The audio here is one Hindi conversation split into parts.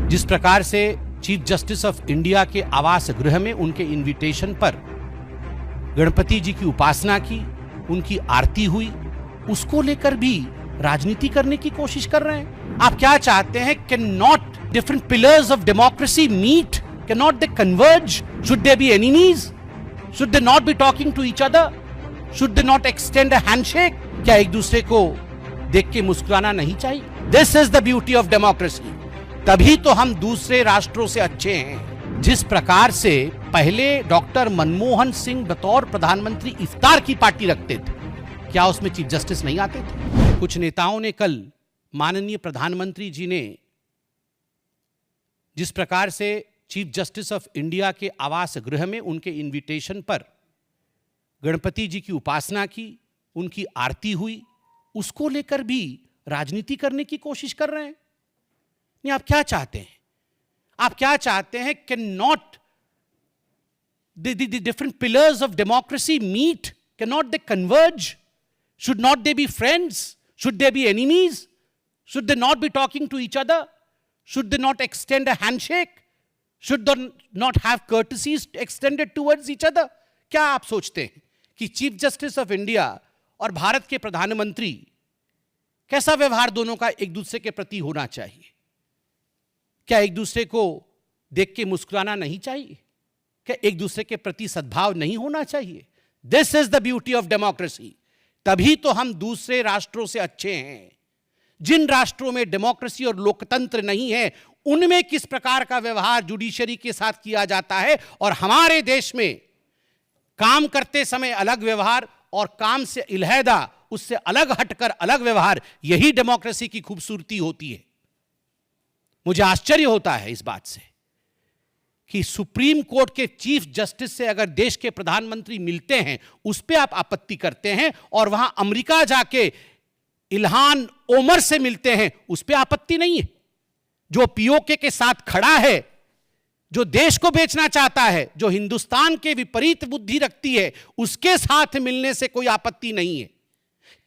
जिस प्रकार से चीफ जस्टिस ऑफ इंडिया के आवास गृह में उनके इनविटेशन पर गणपति जी की उपासना की, उनकी आरती हुई, उसको लेकर भी राजनीति करने की कोशिश कर रहे हैं। आप क्या चाहते हैं? Can not different pillars of democracy meet? Can not they converge? Should they be enemies? Should they not be talking to each other? Should they not extend a handshake? क्या एक दूसरे को देख के मुस्कुराना नहीं चाहिए? This is the beauty of democracy. तभी तो हम दूसरे राष्ट्रों से अच्छे हैं। जिस प्रकार से पहले डॉक्टर मनमोहन सिंह बतौर प्रधानमंत्री इफ्तार की पार्टी रखते थे, क्या उसमें चीफ जस्टिस नहीं आते थे? कुछ नेताओं ने कल माननीय प्रधानमंत्री जी ने जिस प्रकार से चीफ जस्टिस ऑफ इंडिया के आवास गृह में उनके इनविटेशन पर गणपति जी की उपासना की, उनकी आरती हुई, उसको लेकर भी राजनीति करने की कोशिश कर रहे हैं। नहीं, आप क्या चाहते हैं? आप क्या चाहते हैं? Can not the different pillars of democracy meet? Can not they converge? Should not they be friends? Should they be enemies? Should they not be talking to each other? Should they not extend a handshake? Should they not have courtesies extended towards each other? क्या आप सोचते हैं कि चीफ जस्टिस ऑफ इंडिया और भारत के प्रधानमंत्री कैसा व्यवहार दोनों का एक दूसरे के प्रति होना चाहिए? क्या एक दूसरे को देख के मुस्कुराना नहीं चाहिए? क्या एक दूसरे के प्रति सद्भाव नहीं होना चाहिए? This is the beauty of democracy. तभी तो हम दूसरे राष्ट्रों से अच्छे हैं। जिन राष्ट्रों में डेमोक्रेसी और लोकतंत्र नहीं है, उनमें किस प्रकार का व्यवहार जुडिशरी के साथ किया जाता है, और हमारे देश में काम करते समय अलग व्यवहार और काम से इल्हैदा उससे अलग हटकर अलग व्यवहार, यही डेमोक्रेसी की खूबसूरती होती है। मुझे आश्चर्य होता है इस बात से कि सुप्रीम कोर्ट के चीफ जस्टिस से अगर देश के प्रधानमंत्री मिलते हैं, उस पर आप आपत्ति करते हैं, और वहां अमेरिका जाके इल्हान ओमर से मिलते हैं, उस पर आपत्ति नहीं है। जो पीओके के साथ खड़ा है, जो देश को बेचना चाहता है, जो हिंदुस्तान के विपरीत बुद्धि रखती है, उसके साथ मिलने से कोई आपत्ति नहीं है।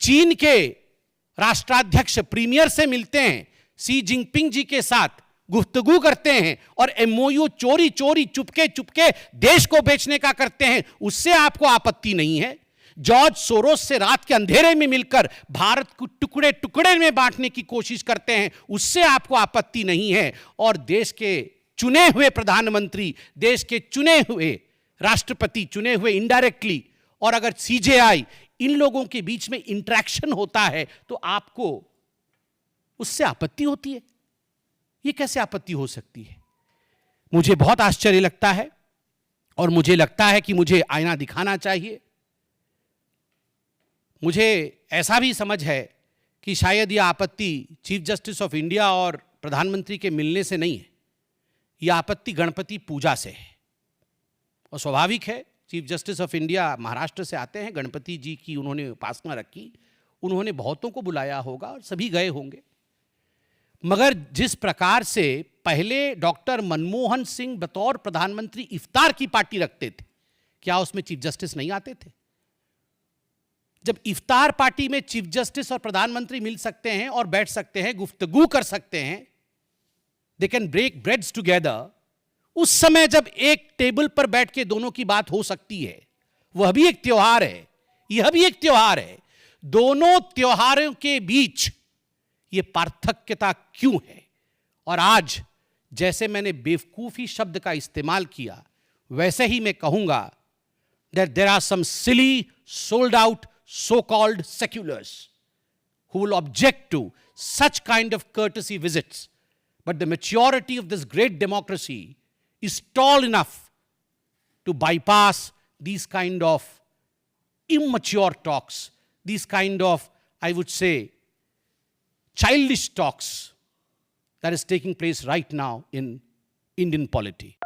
चीन के राष्ट्राध्यक्ष प्रीमियर से मिलते हैं, शी जिनपिंग जी के साथ गुफ्तगू करते हैं, और एमओयू चोरी चोरी चुपके चुपके देश को बेचने का करते हैं, उससे आपको आपत्ति नहीं है। जॉर्ज सोरोस से रात के अंधेरे में मिलकर भारत को टुकड़े टुकड़े में बांटने की कोशिश करते हैं, उससे आपको आपत्ति नहीं है। और देश के चुने हुए प्रधानमंत्री, देश के चुने हुए राष्ट्रपति, चुने हुए इनडायरेक्टली, और अगर सीजेआई, इन लोगों के बीच में इंटरेक्शन होता है तो आपको उससे आपत्ति होती है। यह कैसे आपत्ति हो सकती है? मुझे बहुत आश्चर्य लगता है, और मुझे लगता है कि मुझे आईना दिखाना चाहिए। मुझे ऐसा भी समझ है कि शायद यह आपत्ति चीफ जस्टिस ऑफ इंडिया और प्रधानमंत्री के मिलने से नहीं है, यह आपत्ति गणपति पूजा से है। और स्वाभाविक है, chief justice of India Maharashtra से आते हैं, गणपति जी की उन्होंने उपासना रखी, उन्होंने बहुतों को बुलाया होगा और सभी गए होंगे। मगर जिस प्रकार से पहले डॉक्टर मनमोहन सिंह बतौर प्रधानमंत्री इफ्तार की पार्टी रखते थे, क्या उसमें चीफ जस्टिस नहीं आते थे? जब इफ्तार पार्टी में चीफ जस्टिस और प्रधानमंत्री मिल सकते हैं और बैठ सकते हैं, गुफ्तगू कर सकते हैं, they can break breads together, उस समय जब एक टेबल पर बैठ के दोनों की बात हो सकती है, वह भी एक त्योहार है, यह भी एक त्योहार है। दोनों त्योहारों के बीच यह पार्थक्यता क्यों है? और आज जैसे मैंने बेवकूफी शब्द का इस्तेमाल किया, वैसे ही मैं कहूंगा that there are some silly, sold out, so-called seculars who will object to such kind of courtesy visits. But the maturity of this great democracy is tall enough to bypass these kind of immature talks, these kind of, I would say, childish talks that is taking place right now in Indian polity.